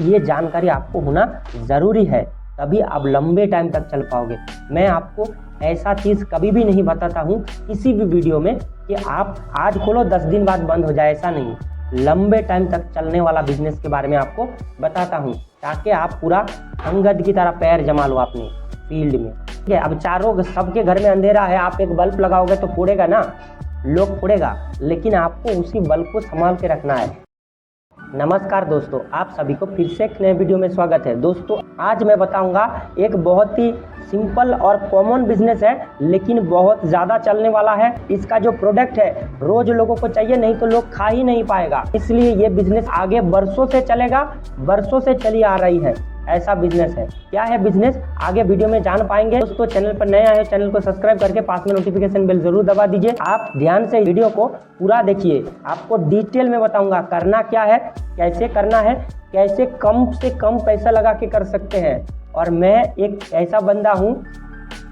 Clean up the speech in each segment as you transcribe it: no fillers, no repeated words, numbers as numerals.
ये जानकारी आपको होना ज़रूरी है, तभी आप लंबे टाइम तक चल पाओगे। मैं आपको ऐसा चीज़ कभी भी नहीं बताता हूँ किसी भी वीडियो में कि आप आज खोलो 10 दिन बाद बंद हो जाए, ऐसा नहीं। लंबे टाइम तक चलने वाला बिजनेस के बारे में आपको बताता हूँ, ताकि आप पूरा अंगद की तरह पैर जमा लो अपने फील्ड में। ठीक है, अब चारों सबके घर में अंधेरा है, आप एक बल्ब लगाओगे तो फोड़ेगा ना, लोग फोड़ेगा, लेकिन आपको उसी बल्ब को संभाल के रखना है। नमस्कार दोस्तों, आप सभी को फिर से एक नए वीडियो में स्वागत है। दोस्तों, आज मैं बताऊंगा एक बहुत ही सिंपल और कॉमन बिजनेस है, लेकिन बहुत ज़्यादा चलने वाला है। इसका जो प्रोडक्ट है रोज लोगों को चाहिए, नहीं तो लोग खा ही नहीं पाएगा। इसलिए ये बिजनेस आगे बरसों से चलेगा, बरसों से चली आ रही है, ऐसा बिजनेस है। क्या है बिजनेस, आगे वीडियो में जान पाएंगे। दोस्तों, चैनल पर नए आए हो, चैनल को सब्सक्राइब करके पास में नोटिफिकेशन बेल जरूर दबा दीजिए। आप ध्यान से वीडियो को पूरा देखिए, आपको डिटेल में बताऊंगा करना क्या है, कैसे करना है, कैसे कम से कम पैसा लगा के कर सकते हैं। और मैं एक ऐसा बंदा हूँ,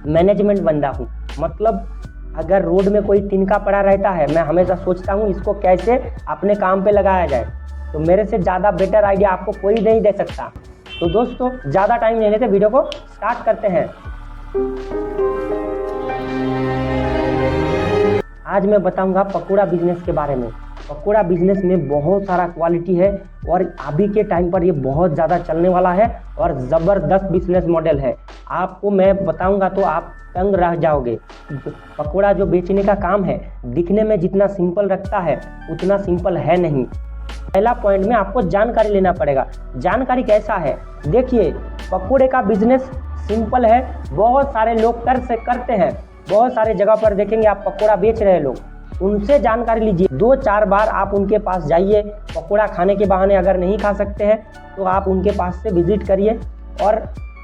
मैनेजमेंट बंदा हूँ, मतलब अगर रोड में कोई तिनका पड़ा रहता है, मैं हमेशा सोचता हूँ इसको कैसे अपने काम पे लगाया जाए। तो मेरे से ज़्यादा बेटर आइडिया आपको कोई नहीं दे सकता। तो दोस्तों, ज़्यादा टाइम नहीं लेते, वीडियो को स्टार्ट करते हैं। आज मैं बताऊंगा पकौड़ा बिजनेस के बारे में। पकौड़ा बिजनेस में बहुत सारा क्वालिटी है और अभी के टाइम पर ये बहुत ज़्यादा चलने वाला है और ज़बरदस्त बिजनेस मॉडल है। आपको मैं बताऊंगा तो आप तंग रह जाओगे। पकौड़ा जो बेचने का काम है, दिखने में जितना सिंपल रखता है उतना सिंपल है नहीं। पहला पॉइंट में आपको जानकारी लेना पड़ेगा। जानकारी कैसा है, देखिए, पकौड़े का बिजनेस सिंपल है, बहुत सारे लोग करते हैं। बहुत सारे जगह पर देखेंगे आप पकौड़ा बेच रहे लोग, उनसे जानकारी लीजिए। 2-4 बार आप उनके पास जाइए। पकौड़ा खाने के बहाने अगर नहीं खा सकते हैं तो आप उनके पास से विजिट करिए, और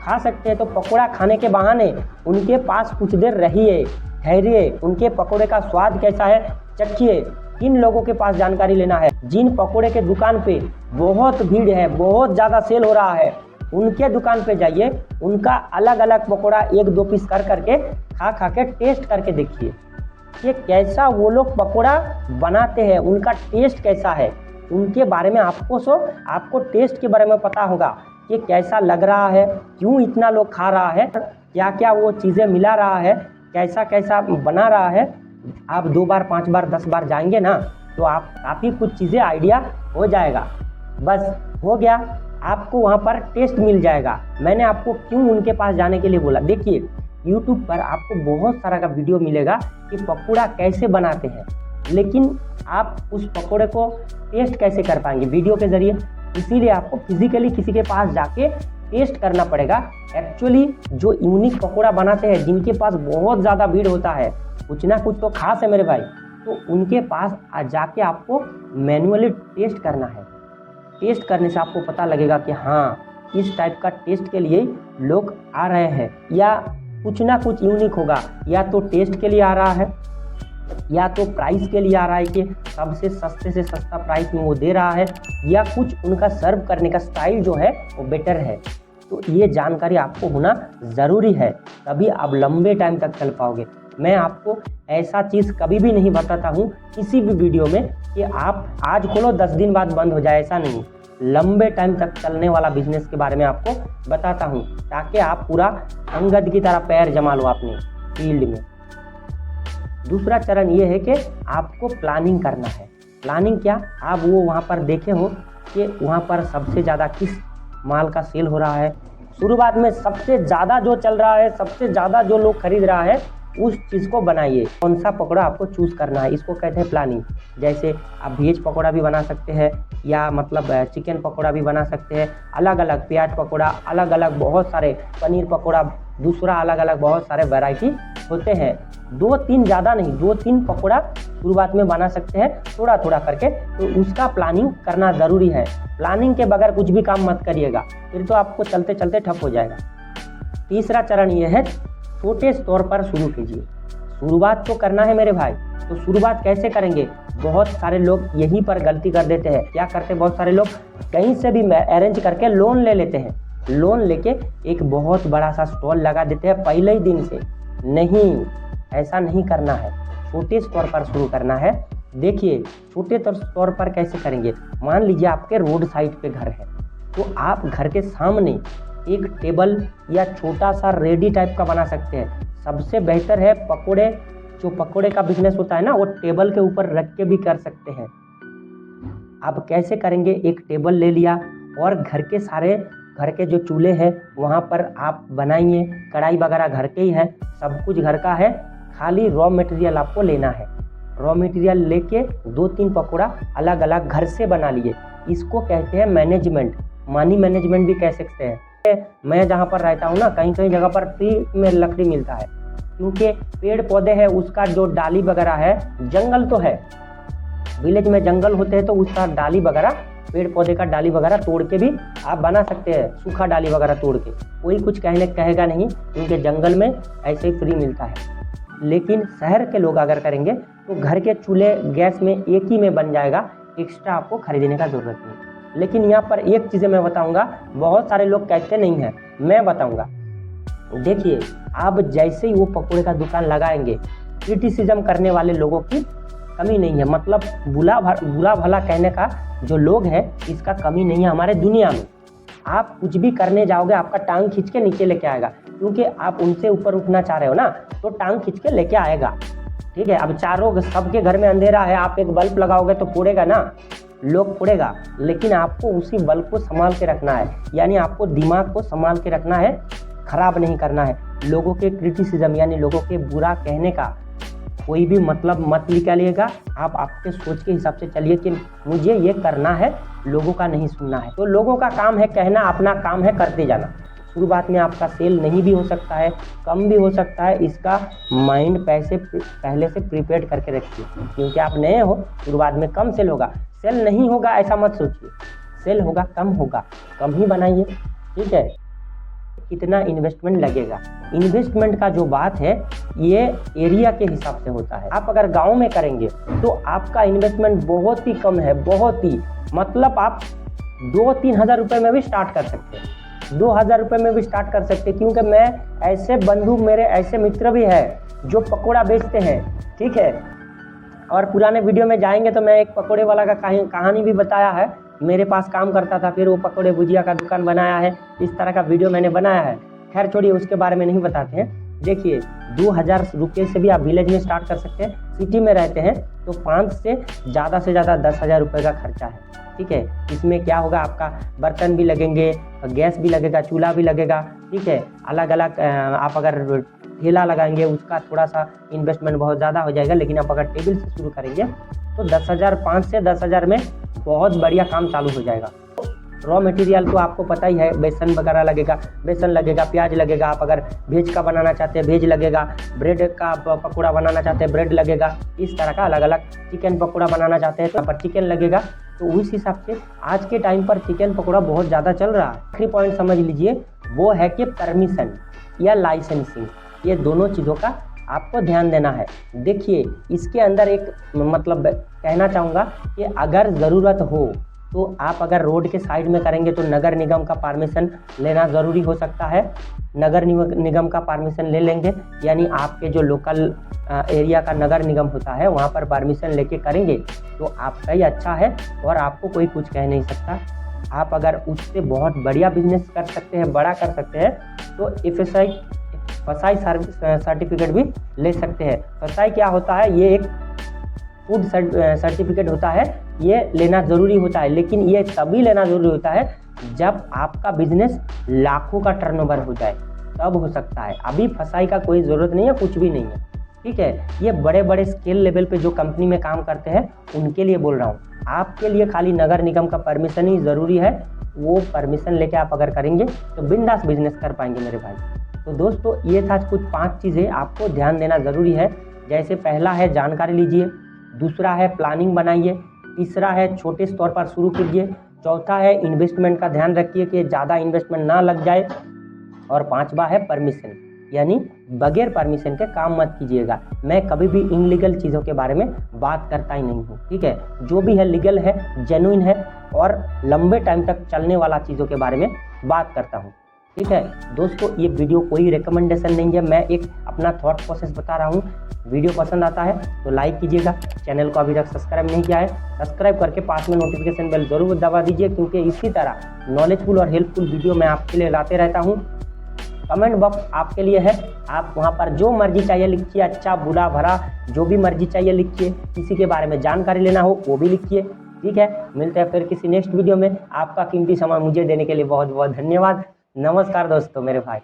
खा सकते हैं तो पकौड़ा खाने के बहाने उनके पास कुछ देर रहिए, ठहरिए, उनके पकौड़े का स्वाद कैसा है चखिए। किन लोगों के पास जानकारी लेना है, जिन पकौड़े के दुकान पे बहुत भीड़ है, बहुत ज़्यादा सेल हो रहा है, उनके दुकान पे जाइए, उनका अलग अलग पकौड़ा 1-2 पीस करके खा के टेस्ट करके देखिए कि कैसा वो लोग पकौड़ा बनाते हैं, उनका टेस्ट कैसा है। उनके बारे में आपको टेस्ट के बारे में पता होगा कि कैसा लग रहा है, क्यों इतना लोग खा रहा है, क्या क्या वो चीज़ें मिला रहा है, कैसा कैसा बना रहा है। आप 2 बार 5 बार 10 बार जाएंगे ना, तो आप काफ़ी कुछ चीज़ें आइडिया हो जाएगा। बस हो गया, आपको वहाँ पर टेस्ट मिल जाएगा। मैंने आपको क्यों उनके पास जाने के लिए बोला, देखिए YouTube पर आपको बहुत सारा का वीडियो मिलेगा कि पकौड़ा कैसे बनाते हैं, लेकिन आप उस पकौड़े को टेस्ट कैसे कर पाएंगे वीडियो के ज़रिए। इसीलिए आपको फिजिकली किसी के पास जाके टेस्ट करना पड़ेगा। एक्चुअली जो यूनिक पकौड़ा बनाते हैं, जिनके पास बहुत ज़्यादा भीड़ होता है, कुछ ना कुछ तो खास है मेरे भाई, तो उनके पास जाके आपको मैन्युअली टेस्ट करना है। टेस्ट करने से आपको पता लगेगा कि हाँ, इस टाइप का टेस्ट के लिए लोग आ रहे हैं, या कुछ ना कुछ यूनिक होगा, या तो टेस्ट के लिए आ रहा है, या तो प्राइस के लिए आ रहा है कि सबसे सस्ते से सस्ता प्राइस में वो दे रहा है, या कुछ उनका सर्व करने का स्टाइल जो है वो बेटर है। तो ये जानकारी आपको होना ज़रूरी है, तभी आप लंबे टाइम तक चल पाओगे। मैं आपको ऐसा चीज़ कभी भी नहीं बताता हूँ किसी भी वीडियो में कि आप आज खोलो 10 दिन बाद बंद हो जाए, ऐसा नहीं। लंबे टाइम तक चलने वाला बिजनेस के बारे में आपको बताता हूँ, ताकि आप पूरा अंगद की तरह पैर जमा लो अपने फील्ड में। दूसरा चरण ये है कि आपको प्लानिंग करना है। प्लानिंग क्या, आप वो वहाँ पर देखे हो कि वहाँ पर सबसे ज़्यादा किस माल का सेल हो रहा है, शुरुआत में सबसे ज़्यादा जो चल रहा है, सबसे ज़्यादा जो लोग खरीद रहा है, उस चीज़ को बनाइए। कौन सा पकौड़ा आपको चूज़ करना है, इसको कहते हैं प्लानिंग। जैसे आप वेज पकौड़ा भी बना सकते हैं, या मतलब चिकन पकौड़ा भी बना सकते हैं, अलग अलग प्याज पकौड़ा, अलग अलग बहुत सारे पनीर पकौड़ा, दूसरा अलग अलग बहुत सारे वैरायटी होते हैं। 2-3 ज़्यादा नहीं, 2-3 पकौड़ा शुरुआत में बना सकते हैं, थोड़ा थोड़ा करके। तो उसका प्लानिंग करना ज़रूरी है। प्लानिंग के बगैर कुछ भी काम मत करिएगा, फिर तो आपको चलते चलते ठप हो जाएगा। तीसरा चरण ये है, छोटे तौर पर शुरू कीजिए। शुरुआत तो करना है मेरे भाई, तो शुरुआत कैसे करेंगे। बहुत सारे लोग यहीं पर गलती कर देते हैं। क्या करते हैं, बहुत सारे लोग कहीं से भी अरेंज करके लोन ले लेते हैं। लोन लेके एक बहुत बड़ा सा स्टॉल लगा देते हैं पहले ही दिन से। नहीं, ऐसा नहीं करना है, छोटे स्टोर पर शुरू करना है। देखिए छोटे तौर पर कैसे करेंगे। मान लीजिए आपके रोड साइड पे घर है, तो आप घर के सामने एक टेबल या छोटा सा रेडी टाइप का बना सकते हैं। सबसे बेहतर है पकोड़े, जो पकोड़े का बिजनेस होता है ना, वो टेबल के ऊपर रख के भी कर सकते हैं। आप कैसे करेंगे, एक टेबल ले लिया और घर के जो चूल्हे हैं वहाँ पर आप बनाइए, कढ़ाई वगैरह घर के ही है, सब कुछ घर का है, खाली रॉ मटेरियल आपको लेना है। रॉ मटेरियल लेके 2-3 पकौड़ा अलग अलग घर से बना लिए। इसको कहते हैं मैनेजमेंट, मनी मैनेजमेंट भी कह सकते हैं। मैं जहाँ पर रहता हूँ ना, कहीं कहीं जगह पर फ्री में लकड़ी मिलता है, क्योंकि पेड़ पौधे हैं, उसका जो डाली वगैरह है, जंगल तो है, विलेज में जंगल होते हैं, तो उसका डाली वगैरह, पेड़ पौधे का डाली वगैरह तोड़ के भी आप बना सकते हैं। सूखा डाली वगैरह तोड़ के कोई कुछ कहेगा नहीं, क्योंकि जंगल में ऐसे ही फ्री मिलता है। लेकिन शहर के लोग अगर करेंगे तो घर के चूल्हे गैस में एक ही में बन जाएगा, एक्स्ट्रा आपको खरीदने का ज़रूरत नहीं। लेकिन यहाँ पर एक चीज़ें मैं बताऊँगा, बहुत सारे लोग कहते नहीं हैं, मैं बताऊँगा। देखिए, आप जैसे ही वो पकौड़े का दुकान लगाएंगे, क्रिटिसिज्म करने वाले लोगों की कमी नहीं है। मतलब बुरा भला कहने का जो लोग हैं, इसका कमी नहीं है हमारे दुनिया में। आप कुछ भी करने जाओगे, आपका टांग खींच के नीचे लेके आएगा, क्योंकि आप उनसे ऊपर उठना चाह रहे हो ना, तो टांग खींच के लेके आएगा। ठीक है, अब चारों सबके घर में अंधेरा है, आप एक बल्ब लगाओगे तो फोड़ेगा ना, लोग फोड़ेगा, लेकिन आपको उसी बल्ब को संभाल के रखना है। यानी आपको दिमाग को संभाल के रखना है, खराब नहीं करना है। लोगों के क्रिटिसिज्म यानी लोगों के बुरा कहने का कोई भी मतलब मत निकालिएगा। आप आपके सोच के हिसाब से चलिए कि मुझे ये करना है, लोगों का नहीं सुनना है। तो लोगों का काम है कहना, अपना काम है करते जाना। शुरुआत में आपका सेल नहीं भी हो सकता है, कम भी हो सकता है, इसका माइंड पहले से प्रिपेयर करके रखिए, क्योंकि आप नए हो, शुरुआत में कम सेल होगा। सेल नहीं होगा ऐसा मत सोचिए, सेल होगा, कम ही बनाइए। ठीक है, कितना इन्वेस्टमेंट लगेगा, इन्वेस्टमेंट का जो बात है ये एरिया के हिसाब से होता है। आप अगर गांव में करेंगे तो आपका इन्वेस्टमेंट बहुत ही कम है, बहुत ही, मतलब आप 2-3 हज़ार रुपये में भी स्टार्ट कर सकते हैं, 2,000 रुपये में भी स्टार्ट कर सकते हैं। क्योंकि मैं ऐसे बंधु, मेरे ऐसे मित्र भी है जो पकौड़ा बेचते हैं। ठीक है, और पुराने वीडियो में जाएंगे तो मैं एक पकौड़े वाला का कहानी भी बताया है। मेरे पास काम करता था, फिर वो पकौड़े भुजिया का दुकान बनाया है, इस तरह का वीडियो मैंने बनाया है। खैर छोड़िए, उसके बारे में नहीं बताते हैं। देखिए, 2,000 रुपये से भी आप विलेज में स्टार्ट कर सकते हैं। सिटी में रहते हैं तो 5 से ज़्यादा 10,000 रुपये का खर्चा है। ठीक है, इसमें क्या होगा, आपका बर्तन भी लगेंगे, गैस भी लगेगा, चूल्हा भी लगेगा। ठीक है, अलग अलग आप अगर ठेला लगाएंगे उसका थोड़ा सा इन्वेस्टमेंट बहुत ज़्यादा हो जाएगा। लेकिन आप अगर टेबल से शुरू करेंगे तो 10,000, 5 से 10,000 में बहुत बढ़िया काम चालू हो जाएगा। रॉ मटेरियल तो आपको पता ही है, बेसन वगैरह लगेगा, प्याज लगेगा। आप अगर वेज का बनाना चाहते हैं, वेज लगेगा, ब्रेड का पकौड़ा बनाना चाहते हैं, ब्रेड लगेगा। इस तरह का अलग अलग, चिकन पकौड़ा बनाना चाहते हैं तो पर चिकन लगेगा। तो उस हिसाब से आज के टाइम पर चिकन पकौड़ा बहुत ज़्यादा चल रहा है। आखिरी पॉइंट समझ लीजिए, वो है कि परमिशन या लाइसेंसिंग, ये दोनों चीज़ों का आपको ध्यान देना है। देखिए, इसके अंदर एक मतलब कहना चाहूँगा कि अगर ज़रूरत हो तो आप अगर रोड के साइड में करेंगे तो नगर निगम का परमिशन लेना ज़रूरी हो सकता है। नगर निगम का परमिशन ले लेंगे, यानी आपके जो लोकल एरिया का नगर निगम होता है वहाँ पर परमिशन लेके करेंगे तो आपका ही अच्छा है और आपको कोई कुछ कह नहीं सकता। आप अगर उससे बहुत बढ़िया बिजनेस कर सकते हैं, बड़ा कर सकते हैं, तो FSI सर्टिफिकेट भी ले सकते हैं। FSI क्या होता है, ये एक फूड सर्टिफिकेट होता है, ये लेना ज़रूरी होता है। लेकिन ये तभी लेना ज़रूरी होता है जब आपका बिजनेस लाखों का टर्नओवर हो जाए, तब हो सकता है। अभी FSI का कोई ज़रूरत नहीं है, कुछ भी नहीं है। ठीक है, ये बड़े बड़े स्केल लेवल पे जो कंपनी में काम करते हैं उनके लिए बोल रहा हूँ। आपके लिए खाली नगर निगम का परमिशन ही ज़रूरी है। वो परमिशन लेके आप अगर करेंगे तो बिंदास बिजनेस कर पाएंगे मेरे भाई। तो दोस्तों, ये था कुछ 5 चीज़ें आपको ध्यान देना ज़रूरी है। जैसे पहला है जानकारी लीजिए, दूसरा है प्लानिंग बनाइए, तीसरा है छोटे स्तर पर शुरू कीजिए, चौथा है इन्वेस्टमेंट का ध्यान रखिए कि ज़्यादा इन्वेस्टमेंट ना लग जाए, और पांचवा है परमिशन, यानी बगैर परमिशन के काम मत कीजिएगा। मैं कभी भी इनलीगल चीज़ों के बारे में बात करता ही नहीं हूँ। ठीक है, जो भी है लीगल है, जेन्युइन है और लंबे टाइम तक चलने वाला चीज़ों के बारे में बात करता हूँ। ठीक है दोस्तों, ये वीडियो कोई रिकमेंडेशन नहीं है, मैं एक अपना थॉट प्रोसेस बता रहा हूँ। वीडियो पसंद आता है तो लाइक कीजिएगा। चैनल को अभी तक सब्सक्राइब नहीं किया है, सब्सक्राइब करके पास में नोटिफिकेशन बेल जरूर दबा दीजिए, क्योंकि इसी तरह नॉलेजफुल और हेल्पफुल वीडियो मैं आपके लिए लाते रहता हूँ। कमेंट बॉक्स आपके लिए है, आप वहाँ पर जो मर्जी चाहिए लिखिए, अच्छा बुरा भला जो भी मर्जी चाहिए लिखिए, किसी के बारे में जानकारी लेना हो वो भी लिखिए। ठीक है, मिलते हैं फिर किसी नेक्स्ट वीडियो में। आपका कीमती समय मुझे देने के लिए बहुत बहुत धन्यवाद। नमस्कार दोस्तों, मेरे भाई।